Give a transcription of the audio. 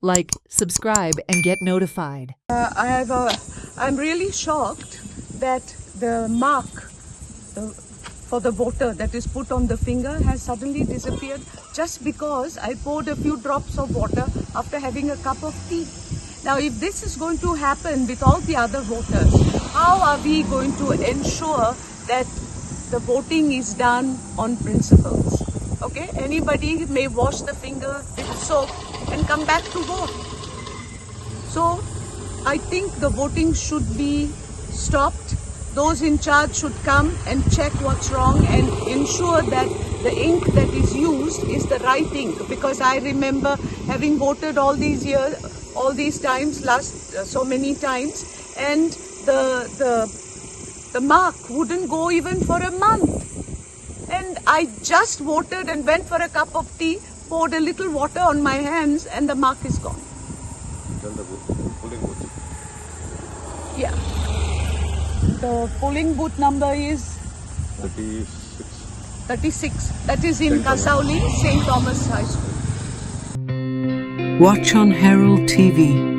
Like, subscribe, and get notified. I'm really shocked that the mark for the voter that is put on the finger has suddenly disappeared just because I poured a few drops of water after having a cup of tea. Now, if this is going to happen with all the other voters, how are we going to ensure that the voting is done on principles? Okay, anybody may wash the finger with soap and come back to vote. So, I think the voting should be stopped. Those in charge should come and check what's wrong and ensure that the ink that is used is the right ink. Because I remember having voted all these years, all these times, so many times, and the mark wouldn't go even for a month. And I just voted and went for a cup of tea, poured a little water on my hands, and the mark is gone. Tell the polling booth. Yeah. The polling booth number is 36. That is in Cansaulim, St. Thomas High School. Watch on Herald TV.